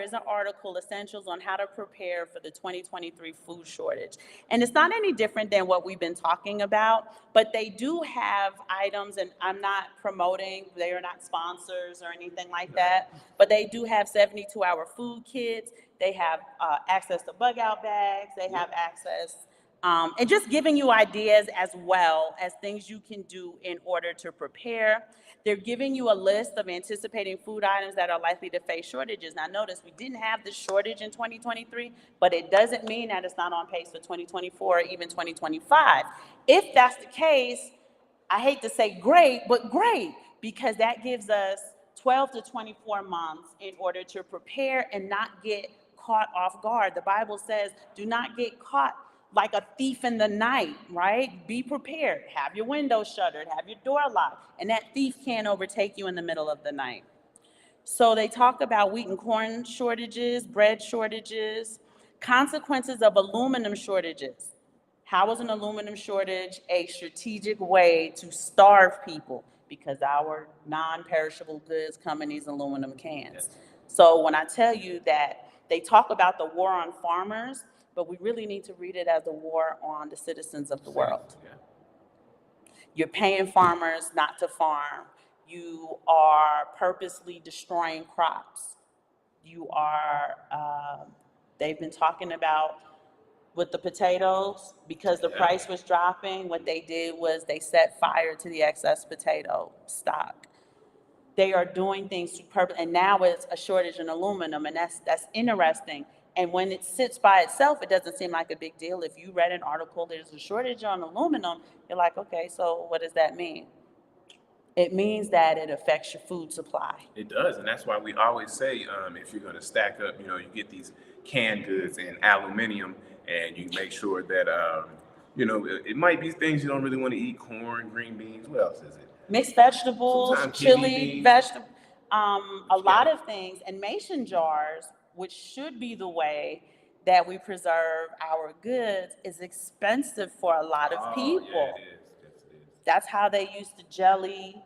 is an article, Essentials on How to Prepare for the 2023 Food Shortage. And it's not any different than what we've been talking about, but they do have items, and I'm not promoting, they are not sponsors or anything like that, but they do have 72-hour food kits. They have access to bug out bags. They have access, and just giving you ideas as well as things you can do in order to prepare. They're giving you a list of anticipating food items that are likely to face shortages. Now notice we didn't have this shortage in 2023, but it doesn't mean that it's not on pace for 2024 or even 2025. If that's the case, I hate to say great, but great, because that gives us 12 to 24 months in order to prepare and not get caught off guard. The Bible says, do not get caught like a thief in the night, right? Be prepared. Have your windows shuttered, have your door locked, and that thief can't overtake you in the middle of the night. So they talk about wheat and corn shortages, bread shortages, consequences of aluminum shortages. How is an aluminum shortage a strategic way to starve people? Because our non-perishable goods come in these aluminum cans. So when I tell you that they talk about the war on farmers, but we really need to read it as a war on the citizens of the world. You're paying farmers not to farm. You are purposely destroying crops. You are, they've been talking about with the potatoes, because the price was dropping, what they did was they set fire to the excess potato stock. They are doing things to purpose, and now it's a shortage in aluminum, and that's interesting. And when it sits by itself, it doesn't seem like a big deal. If you read an article, there's a shortage on aluminum, you're like, okay, so what does that mean? It means that it affects your food supply. It does, and that's why we always say if you're going to stack up, you get these canned goods in aluminum, and you make sure that it might be things you don't really want to eat: corn, green beans. What else is it? Mixed vegetables, Sometimes chili, vegetable, a lot of things, and mason jars, which should be the way that we preserve our goods, is expensive for a lot of people. Yeah, it is. Yes, it is. That's how they used to jelly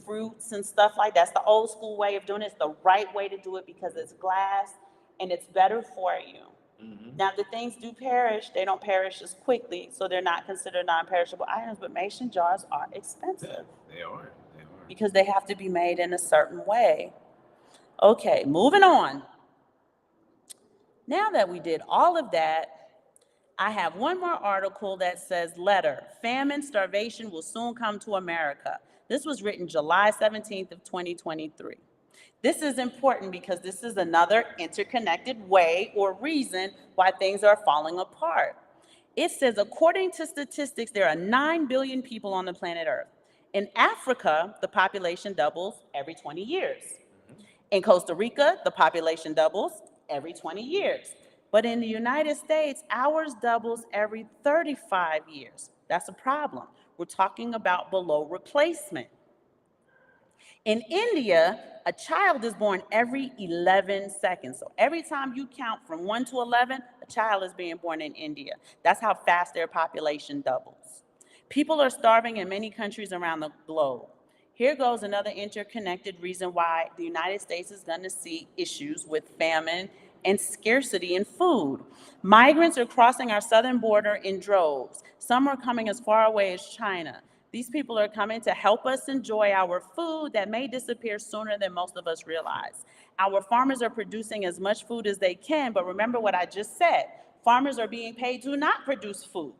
fruits and stuff like that's the old school way of doing it. It's the right way to do it because it's glass and it's better for you. Now, the things do perish. They don't perish as quickly, so they're not considered non-perishable items, but mason jars are expensive. They are. Because they have to be made in a certain way. Okay, moving on. Now that we did all of that, I have one more article that says, letter, famine, starvation will soon come to America. This was written July 17th of 2023. This is important because this is another interconnected way or reason why things are falling apart. It says, according to statistics, there are 9 billion people on the planet Earth. In Africa, the population doubles every 20 years. In Costa Rica, the population doubles every 20 years. But in the United States, ours doubles every 35 years. That's a problem. We're talking about below replacement. In India, a child is born every 11 seconds. So every time you count from 1 to 11, a child is being born in India. That's how fast their population doubles. People are starving in many countries around the globe. Here goes another interconnected reason why the United States is going to see issues with famine and scarcity in food. Migrants are crossing our southern border in droves. Some are coming as far away as China. These people are coming to help us enjoy our food that may disappear sooner than most of us realize. Our farmers are producing as much food as they can, but remember what I just said. Farmers are being paid to not produce food.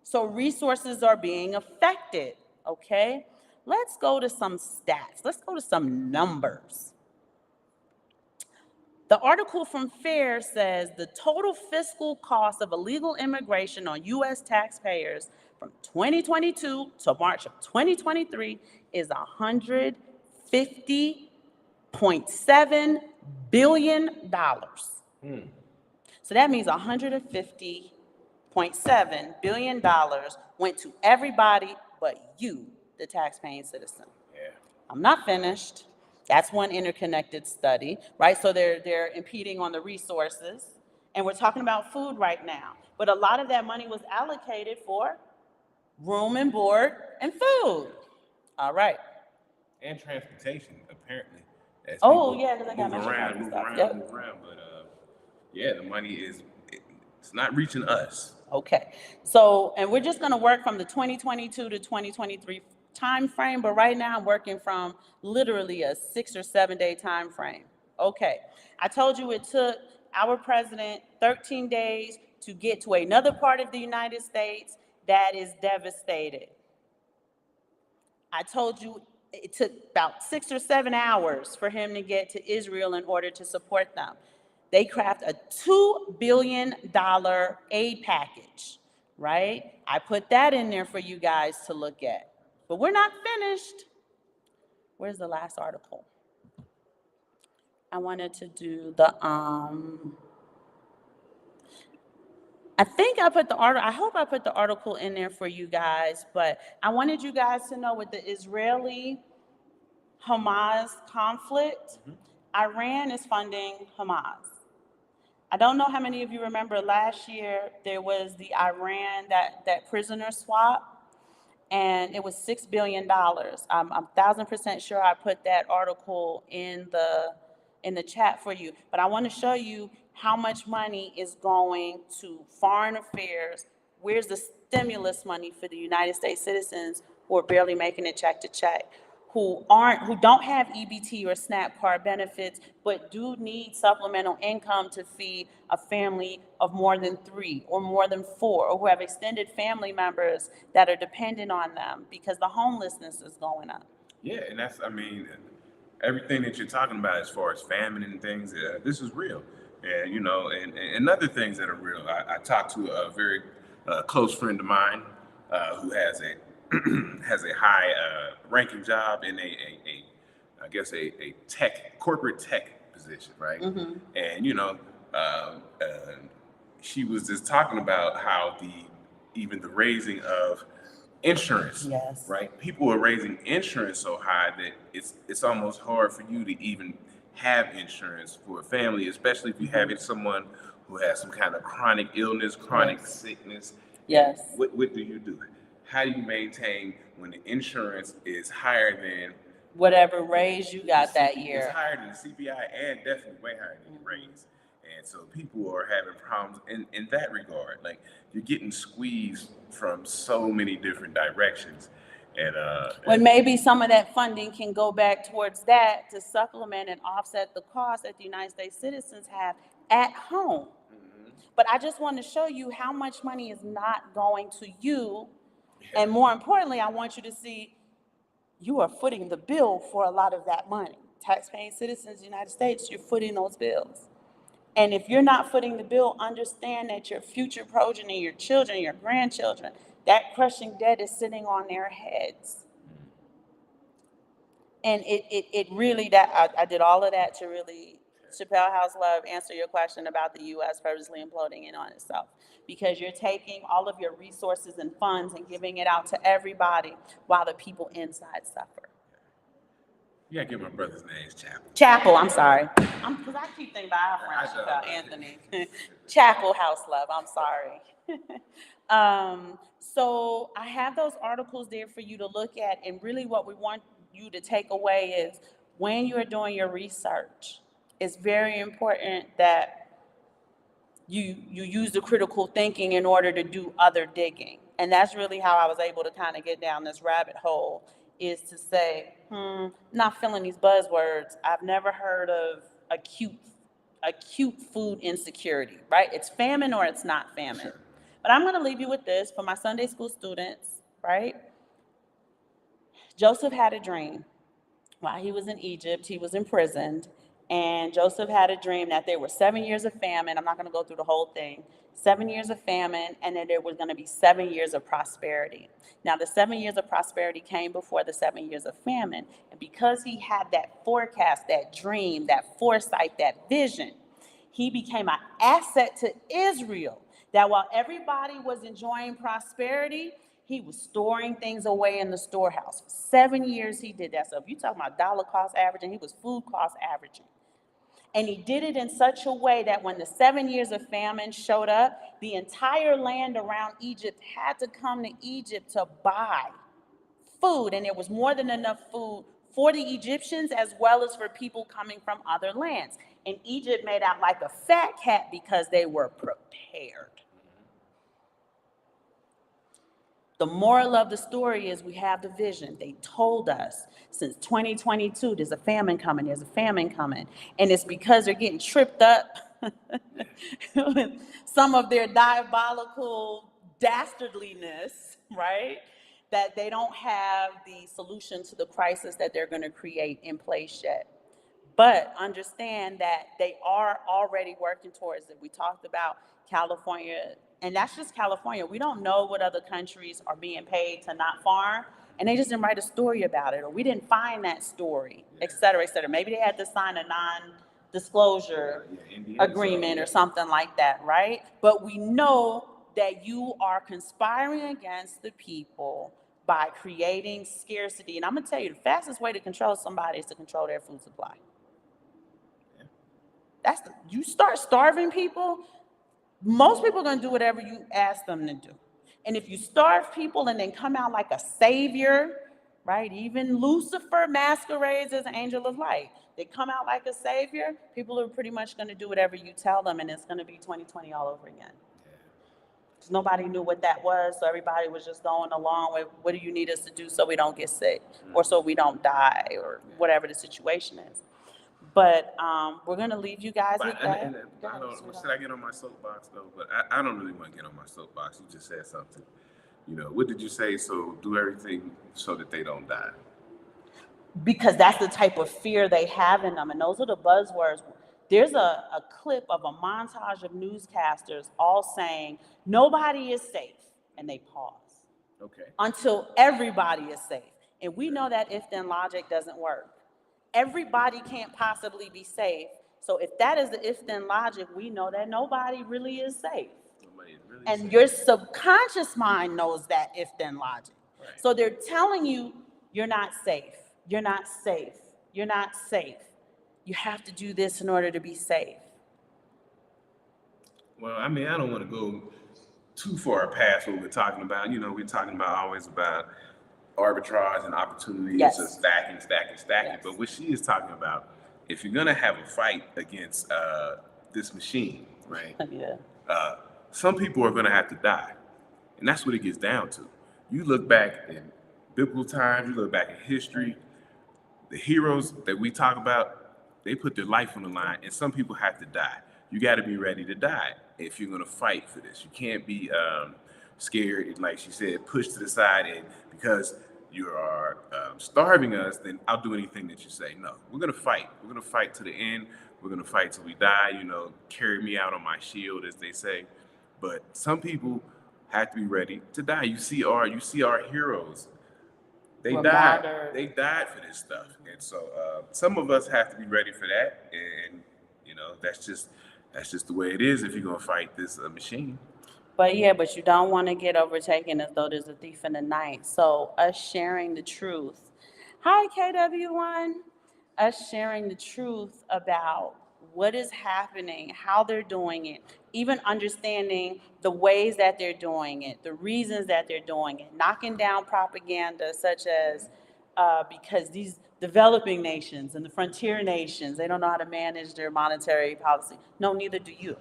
So resources are being affected, okay? Let's go to some stats. Let's go to some numbers. The article from FAIR says the total fiscal cost of illegal immigration on U.S. taxpayers from 2022 to March of 2023 is $150.7 billion. So that means $150.7 billion went to everybody but you, the taxpaying citizen. Yeah. I'm not finished. That's one interconnected study, right? So they're impeding on the resources. And we're talking about food right now. But a lot of that money was allocated for room and board and food. All right. And transportation, apparently. As Oh, people yeah, because I got move my around. But yeah, the money it's not reaching us. Okay. So, and we're just going to work from the 2022 to 2023 time frame, but right now I'm working from literally a 6 or 7 day time frame. Okay. I told you it took our president 13 days to get to another part of the United States that is devastated. I told you it took about 6 or 7 hours for him to get to Israel in order to support them. They craft a $2 billion aid package, right? I put that in there for you guys to look at. But we're not finished. Where's the last article? I wanted to do the, I think I put the article, I hope I put the article in there for you guys, but I wanted you guys to know with the Israeli-Hamas conflict, Iran is funding Hamas. I don't know how many of you remember last year, there was the Iran, that prisoner swap, and it was $6 billion. I'm 1,000% sure I put that article in the chat for you. But I want to show you how much money is going to foreign affairs. Where's the stimulus money for the United States citizens who are barely making it check to check, who don't have EBT or SNAP card benefits, but do need supplemental income to feed a family of more than 3 or more than 4, or who have extended family members that are dependent on them because the homelessness is going up. Yeah, and that's, I mean, everything that you're talking about as far as famine and things, this is real. And, and other things that are real. I talked to a very close friend of mine who has a high ranking job in a corporate tech position, right? And she was just talking about how even the raising of insurance, Yes. right? People are raising insurance so high that it's almost hard for you to even have insurance for a family, especially if you have someone who has some kind of chronic illness, chronic sickness. Yes. What do you do? how do you maintain when the insurance is higher than whatever raise you got that It's year. higher than the CPI and definitely way higher than the raise. And so people are having problems in that regard. Like you're getting squeezed from so many different directions. And When maybe some of that funding can go back towards that to supplement and offset the cost that the United States citizens have at home. But I just want to show you how much money is not going to you. And more importantly, I want you to see you are footing the bill for a lot of that money. Taxpaying citizens of the United States, you're footing those bills. And if you're not footing the bill, understand that your future progeny, your children, your grandchildren, that crushing debt is sitting on their heads. And it really, that I did all of that to really, Chappelle House Love, answer your question about the U.S. purposely imploding in on itself. Because you're taking all of your resources and funds and giving it out to everybody while the people inside suffer. you gotta give my brother's name Chapel. Chapel, I'm sorry. Because I keep thinking about our friend Chappelle, Anthony. Chapel House Love, I'm sorry. So I have those articles there for you to look at, and really what we want you to take away is when you're doing your research, it's very important that you use the critical thinking in order to do other digging. And that's really how I was able to kind of get down this rabbit hole, is to say, not feeling these buzzwords. I've never heard of acute food insecurity, right? It's famine or it's not famine. Sure. But I'm going to leave you with this for my Sunday school students, right? Joseph had a dream. While he was in Egypt, he was imprisoned. And Joseph had a dream that there were 7 years of famine. I'm not going to go through the whole thing. 7 years of famine, and then there was going to be 7 years of prosperity. Now, the 7 years of prosperity came before the 7 years of famine. And because he had that forecast, that dream, that foresight, that vision, he became an asset to Israel. That while everybody was enjoying prosperity, he was storing things away in the storehouse. For 7 years, he did that. So if you're talking about dollar cost averaging, he was food cost averaging. And he did it in such a way that when the 7 years of famine showed up, the entire land around Egypt had to come to Egypt to buy food. And there was more than enough food for the Egyptians as well as for people coming from other lands. And Egypt made out like a fat cat because they were prepared. The moral of the story is we have the vision. They told us since 2022, there's a famine coming, And it's because they're getting tripped up with some of their diabolical dastardliness, right? That they don't have the solution to the crisis that they're going to create in place yet. But understand that they are already working towards it. We talked about California, and that's just California. We don't know what other countries are being paid to not farm, and they just didn't write a story about it, or we didn't find that story, et cetera, et cetera. Maybe they had to sign a non-disclosure agreement or something like that, right? But we know that you are conspiring against the people by creating scarcity. And I'm gonna tell you, the fastest way to control somebody is to control their food supply. You start starving people, most people are going to do whatever you ask them to do. And if you starve people and then come out like a savior, right? Even Lucifer masquerades as an angel of light. They come out like a savior, people are pretty much going to do whatever you tell them, and it's going to be 2020 all over again. Because nobody knew what that was, so everybody was just going along with, what do you need us to do so we don't get sick, or so we don't die, or whatever the situation is. But we're going to leave you guys with that. Should I get on my soapbox, though? But I don't really want to get on my soapbox. You just said something. What did you say? So do everything so that they don't die. Because that's the type of fear they have in them. And those are the buzzwords. There's a clip of a montage of newscasters all saying, nobody is safe. And they pause. Okay. Until everybody is safe. And we know that if-then logic doesn't work. Everybody can't possibly be safe. So if that is the if-then logic, we know that nobody really is safe. And your subconscious mind knows that if-then logic. Right. So they're telling you, you're not safe. You're not safe. You're not safe. You have to do this in order to be safe. Well, I mean, I don't want to go too far past what we're talking about. You know, we're talking about always about arbitrage and opportunities, Yes. just stacking. Yes. But what she is talking about, if you're gonna have a fight against this machine, right? Yeah. Some people are gonna have to die, and that's what it gets down to. You look back in biblical times, you look back in history, the heroes that we talk about, they put their life on the line, and some people have to die. You got to be ready to die if you're going to fight for this. You can't be scared and, like she said, pushed to the side, and because you are starving us, then I'll do anything that you say. No, we're going to fight. We're going to fight to the end. We're going to fight till we die. You know, carry me out on my shield, as they say. But some people have to be ready to die. You see our heroes. They Were died. martyred. They died for this stuff, and so some of us have to be ready for that. And you know, that's just the way it is if you're gonna fight this machine. But yeah, but you don't want to get overtaken as though there's a thief in the night. So us sharing the truth. Hi, KW1. Us sharing the truth about what is happening, how they're doing it, even understanding the ways that they're doing it, the reasons that they're doing it, knocking down propaganda such as because these developing nations and the frontier nations, they don't know how to manage their monetary policy. No, neither do you.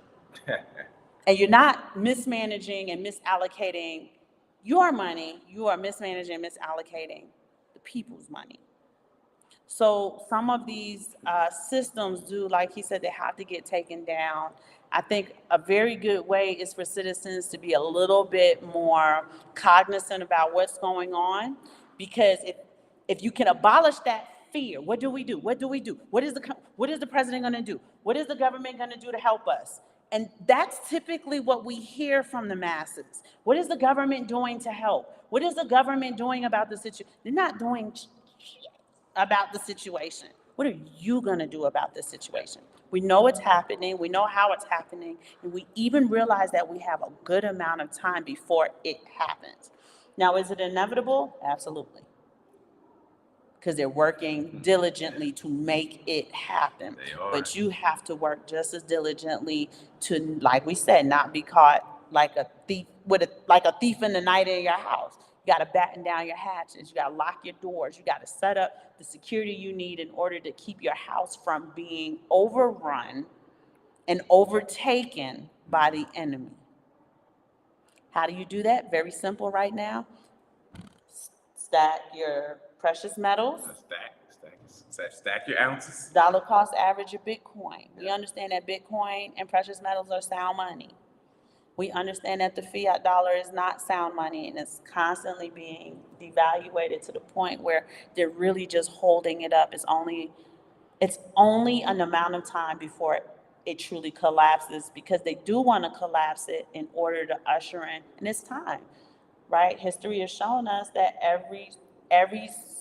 And you're not mismanaging and misallocating your money, you are mismanaging and misallocating the people's money. So some of these systems do, like he said, they have to get taken down. I think a very good way is for citizens to be a little bit more cognizant about what's going on, because if you can abolish that fear, what do we do? What do we do? What is the president going to do? What is the government going to do to help us? And that's typically what we hear from the masses. What is the government doing to help? What is the government doing about the situation? They're not doing about the situation. What are you going to do about this situation? We know it's happening. We know how it's happening. And we even realize that we have a good amount of time before it happens. Now, is it inevitable? Absolutely. Because they're working diligently to make it happen. They are. But you have to work just as diligently to, like we said, not be caught like a thief like a thief in the night in your house. You got to batten down your hatches. You got to lock your doors. You got to set up the security you need in order to keep your house from being overrun and overtaken by the enemy. How do you do that? Very simple right now. Stack your precious metals. Stack your ounces. Dollar cost average your Bitcoin. We understand that Bitcoin and precious metals are sound money. We understand that the fiat dollar is not sound money, and it's constantly being devaluated to the point where they're really just holding it up. It's only an amount of time before it truly collapses, because they do want to collapse it in order to usher in, and it's time, right? History has shown us that every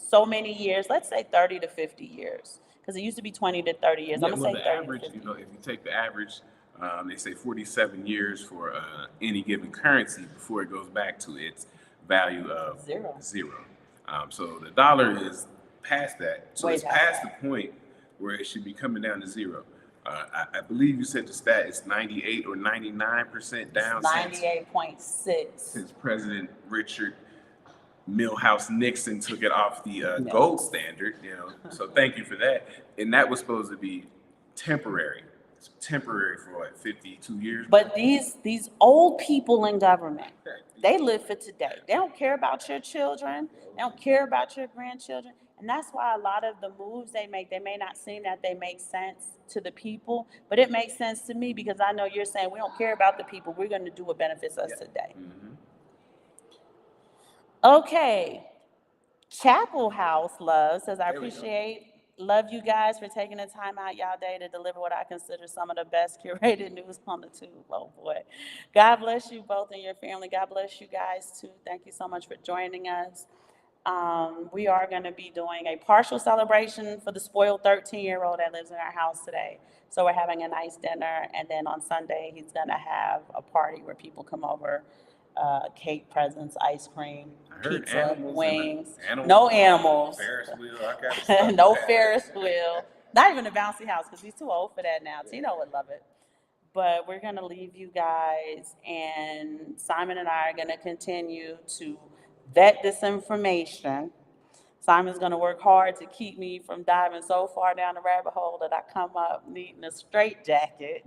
so many years, let's say 30 to 50 years, because it used to be 20 to 30 years. I'm going to say 30 average, to 50. you know, if you take the average, they say 47 years for any given currency before it goes back to its value of zero. So the dollar is past that. So it's past the point where it should be coming down to zero. I believe you said the stat is 98 or 99% down. 98.6. Since President Richard Milhouse Nixon took it off the gold standard, you know. So thank you for that. And that was supposed to be temporary. It's temporary for what, 52 years? But these old people in government, they live for today. They don't care about your children. They don't care about your grandchildren. And that's why a lot of the moves they may not seem that they make sense to the people, but it makes sense to me, because I know you're saying we don't care about the people. We're going to do what benefits us today. Mm-hmm. Okay. Chapel House Love says, I love you guys for taking the time out y'all day to deliver what I consider some of the best curated news on the tube. Oh boy. God bless you both and your family. God bless you guys too. Thank you so much for joining us. We are going to be doing a partial celebration for the spoiled 13-year-old that lives in our house today. So we're having a nice dinner, and then on Sunday he's going to have a party where people come over, cake, presents, ice cream, pizza, wings. No animals. Ferris wheel. No Ferris wheel. Not even a bouncy house, because he's too old for that now. Tino would love it. But we're going to leave you guys, and Simon and I are going to continue to vet this information. Simon's going to work hard to keep me from diving so far down the rabbit hole that I come up needing a straitjacket.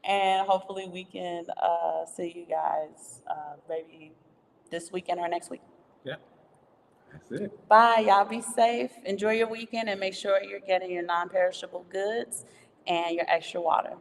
And hopefully we can see you guys maybe this weekend or next week. Yeah, that's it. Bye. Y'all be safe. Enjoy your weekend and make sure you're getting your non-perishable goods and your extra water.